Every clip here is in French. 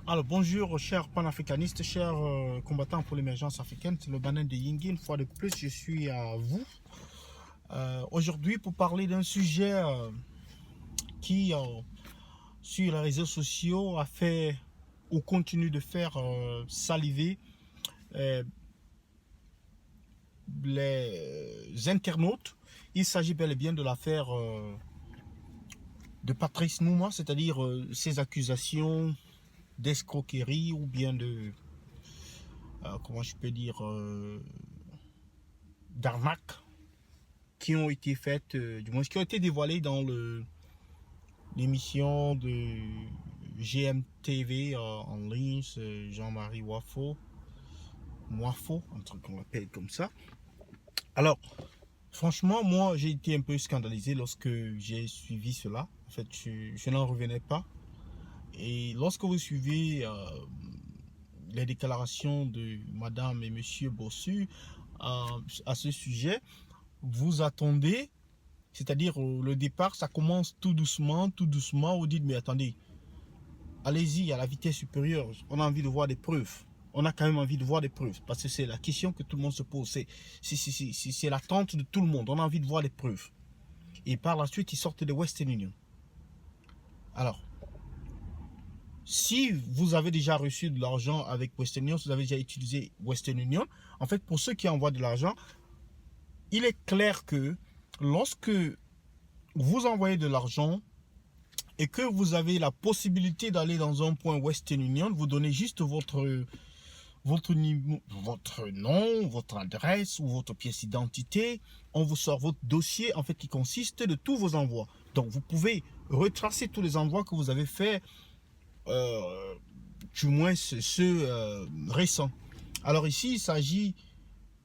Alors bonjour chers panafricanistes, chers combattants pour l'émergence africaine, c'est le Banin de Yingui. Une fois de plus, je suis à vous aujourd'hui pour parler d'un sujet qui sur les réseaux sociaux a fait ou continue de faire saliver les internautes. Il s'agit bel et bien de l'affaire de Patrice Nouma, c'est-à-dire ces accusations d'escroquerie ou bien de comment je peux dire d'arnaques qui ont été faites, du moins qui ont été dévoilées dans l'émission de GMTV en ligne, Jean-Marie Wafo, un truc qu'on l'appelle comme ça. Alors, franchement, moi, j'ai été un peu scandalisé lorsque j'ai suivi cela. En fait, je n'en revenais pas. Et lorsque vous suivez les déclarations de Madame et Monsieur Bossu à ce sujet, vous attendez, c'est-à-dire le départ, ça commence tout doucement, vous dites, mais attendez, allez-y à la vitesse supérieure, on a envie de voir des preuves. On a quand même envie de voir des preuves, parce que c'est la question que tout le monde se pose, c'est l'attente de tout le monde, on a envie de voir des preuves. Et par la suite, ils sortent de Western Union. Alors, si vous avez déjà reçu de l'argent avec Western Union, si vous avez déjà utilisé Western Union, en fait, pour ceux qui envoient de l'argent, il est clair que lorsque vous envoyez de l'argent et que vous avez la possibilité d'aller dans un point Western Union, vous donnez juste votre nom, votre adresse ou votre pièce d'identité, on vous sort votre dossier en fait qui consiste de tous vos envois. Donc vous pouvez retracer tous les envois que vous avez faits, du moins ceux récents. Alors ici, il s'agit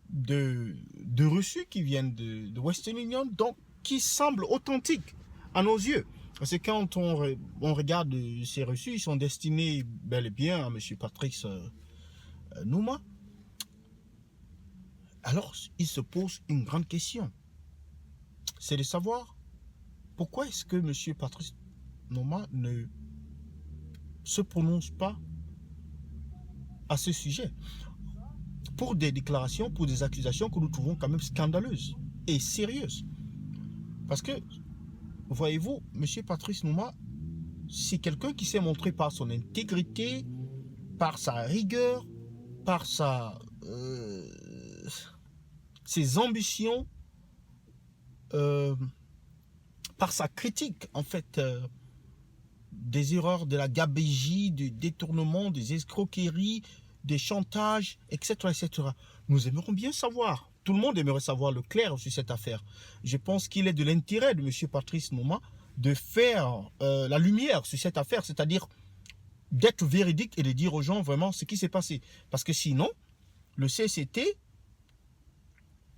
de reçus qui viennent de Western Union, donc qui semblent authentiques à nos yeux. Parce que quand on regarde ces reçus, ils sont destinés bel et bien à M. Patrice Nouma. Alors, il se pose une grande question. C'est de savoir pourquoi est-ce que M. Patrice Nouma ne se prononce pas à ce sujet pour des déclarations, pour des accusations que nous trouvons quand même scandaleuses et sérieuses. Parce que, voyez-vous, M. Patrice Nouma, c'est quelqu'un qui s'est montré par son intégrité, par sa rigueur, par ses ambitions, par sa critique, en fait, des erreurs, de la gabegie, du détournement, des escroqueries, des chantages, etc., etc. Nous aimerions bien savoir. Tout le monde aimerait savoir le clair sur cette affaire. Je pense qu'il est de l'intérêt de M. Patrice Nouma de faire la lumière sur cette affaire, c'est-à-dire d'être véridique et de dire aux gens vraiment ce qui s'est passé. Parce que sinon, le CCT,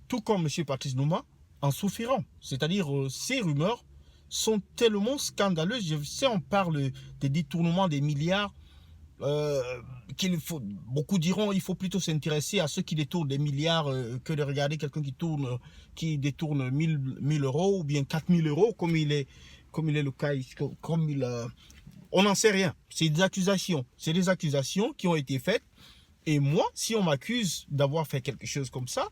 tout comme M. Patrice Nouma, en souffriront. C'est-à-dire ces rumeurs sont tellement scandaleuses. Je sais, on parle des détournements des milliards. Beaucoup diront il faut plutôt s'intéresser à ceux qui détournent des milliards que de regarder quelqu'un qui détourne 1000 euros ou bien 4000 euros comme il est le cas, on n'en sait rien. C'est des accusations qui ont été faites. Et moi, si on m'accuse d'avoir fait quelque chose comme ça,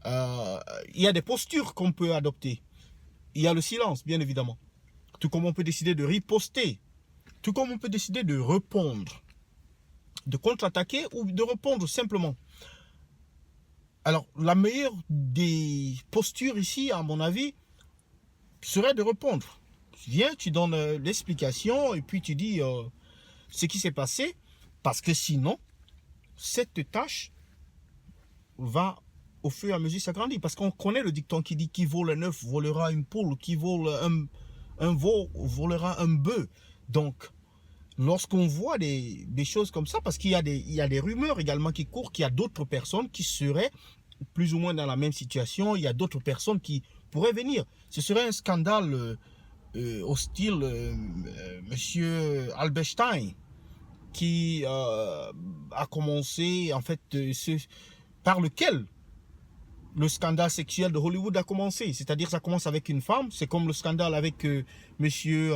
il y a des postures qu'on peut adopter. Il y a le silence, bien évidemment. Tout comme on peut décider de riposter. Tout comme on peut décider de répondre. De contre-attaquer ou de répondre simplement. Alors, la meilleure des postures ici, à mon avis, serait de répondre. Tu viens, tu donnes l'explication et puis tu dis ce qui s'est passé. Parce que sinon, cette tâche va au fur et à mesure s'agrandir. Parce qu'on connaît le dicton qui dit qui vole un œuf volera une poule, qui vole un veau volera un bœuf. Donc, lorsqu'on voit des choses comme ça, parce qu'il y a des rumeurs également qui courent, qu'il y a d'autres personnes qui seraient plus ou moins dans la même situation, il y a d'autres personnes qui pourraient venir. Ce serait un scandale au style Monsieur Albert qui a commencé, en fait, par lequel le scandale sexuel de Hollywood a commencé. C'est-à-dire ça commence avec une femme. C'est comme le scandale avec monsieur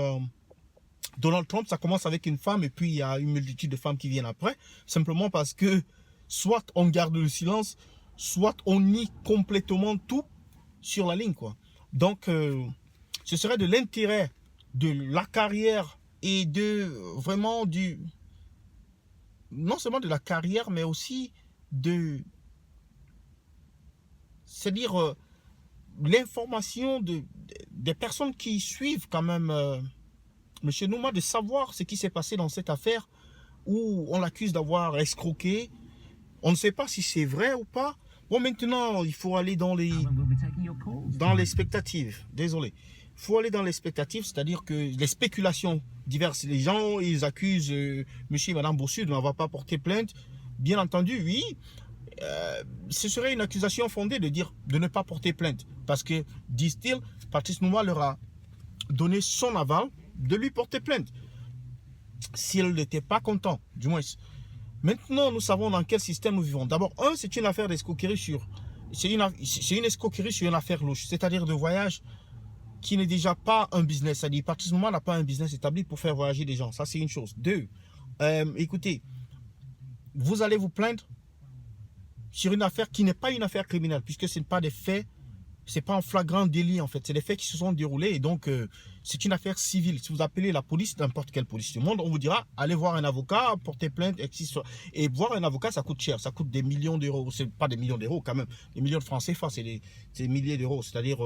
Donald Trump, ça commence avec une femme et puis il y a une multitude de femmes qui viennent après, simplement parce que soit on garde le silence, soit on nie complètement tout sur la ligne, quoi. Donc, ce serait de l'intérêt de la carrière et de vraiment non seulement de la carrière, mais aussi c'est-à-dire l'information des personnes qui suivent quand même M. Nouma, de savoir ce qui s'est passé dans cette affaire où on l'accuse d'avoir escroqué. On ne sait pas si c'est vrai ou pas. Bon, maintenant, il faut aller dans les spectatives. Désolé. Il faut aller dans les spectatives, c'est-à-dire que les spéculations diverses. Les gens, ils accusent monsieur et madame Bossu de n'avoir pas porté plainte. Bien entendu, oui. Ce serait une accusation fondée de ne pas porter plainte. Parce que, disent-ils, Patrice Nouma leur a donné son aval de lui porter plainte. S'il n'était pas content, du moins. Maintenant, nous savons dans quel système nous vivons. D'abord, c'est une affaire d'escroquerie c'est une escroquerie sur une affaire louche, c'est-à-dire de voyage qui n'est déjà pas un business. C'est-à-dire, Patrice Nouma n'a pas un business établi pour faire voyager des gens. Ça, c'est une chose. Deux, écoutez, vous allez vous plaindre sur une affaire qui n'est pas une affaire criminelle, puisque ce n'est pas des faits, c'est pas un flagrant délit en fait, c'est des faits qui se sont déroulés et donc c'est une affaire civile. Si vous appelez la police, n'importe quelle police du monde, on vous dira allez voir un avocat, porter plainte, et voir un avocat ça coûte cher, ça coûte des millions d'euros, c'est pas des millions d'euros quand même, des millions de francs CFA, c'est des milliers d'euros, c'est-à-dire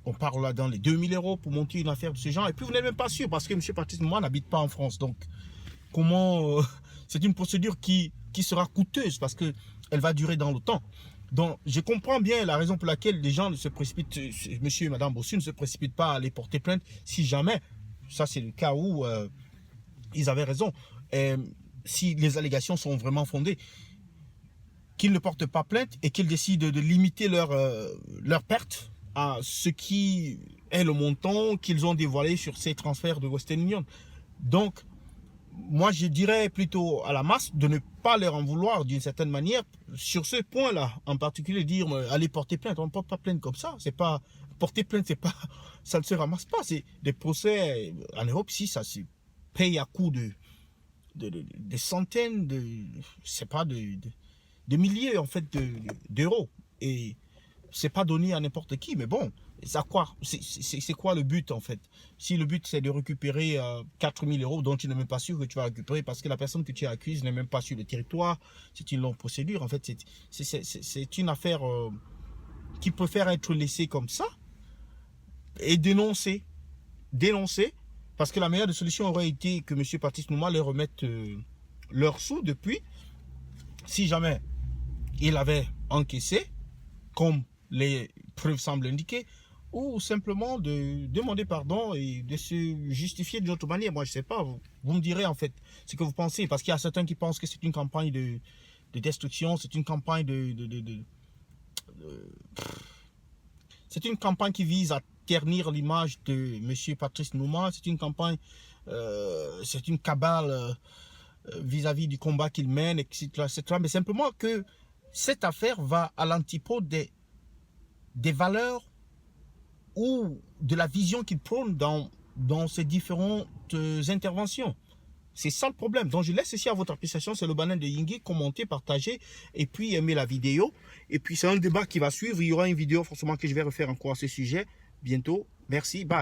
on parle là dans les 2000 euros pour monter une affaire de ce genre et puis vous n'êtes même pas sûr parce que M. Patrice Nouma n'habite pas en France, donc comment c'est une procédure qui sera coûteuse parce que elle va durer dans le temps. Donc, je comprends bien la raison pour laquelle les gens ne se précipitent, monsieur et madame Bossu ne se précipitent pas à aller porter plainte si jamais, ça c'est le cas où ils avaient raison, si les allégations sont vraiment fondées, qu'ils ne portent pas plainte et qu'ils décident de limiter leur perte à ce qui est le montant qu'ils ont dévoilé sur ces transferts de Western Union. Donc, moi, je dirais plutôt à la masse de ne pas leur en vouloir d'une certaine manière sur ce point-là, en particulier dire allez porter plainte. On ne porte pas plainte comme ça. C'est pas porter plainte, c'est pas, ça ne se ramasse pas. C'est des procès en Europe si ça se paye à coût des centaines c'est pas de milliers en fait d'euros et c'est pas donné à n'importe qui. Mais bon, c'est quoi le but en fait? Si le but c'est de récupérer 4000 euros dont tu n'es même pas sûr que tu vas récupérer parce que la personne que tu accuses n'est même pas sur le territoire, c'est une longue procédure. En fait, c'est une affaire qui préfère être laissée comme ça et dénoncer. Parce que la meilleure des solutions aurait été que M. Patrice Nouma leur remette leurs sous depuis. Si jamais il avait encaissé, comme les preuves semblent indiquer, ou simplement de demander pardon et de se justifier d'une autre manière. Moi, je ne sais pas, vous me direz en fait ce que vous pensez, parce qu'il y a certains qui pensent que c'est une campagne de destruction, c'est une campagne c'est une campagne qui vise à ternir l'image de M. Patrice Nouma, c'est une campagne, c'est une cabale vis-à-vis du combat qu'il mène, etc., etc. Mais simplement que cette affaire va à l'antipode des valeurs ou de la vision qu'il prône dans ses différentes interventions. C'est ça le problème. Donc je laisse ici à votre appréciation. C'est le banane de Yingui. Commentez, partagez et puis aimez la vidéo. Et puis c'est un débat qui va suivre. Il y aura une vidéo forcément que je vais refaire encore à ce sujet bientôt. Merci. Bye.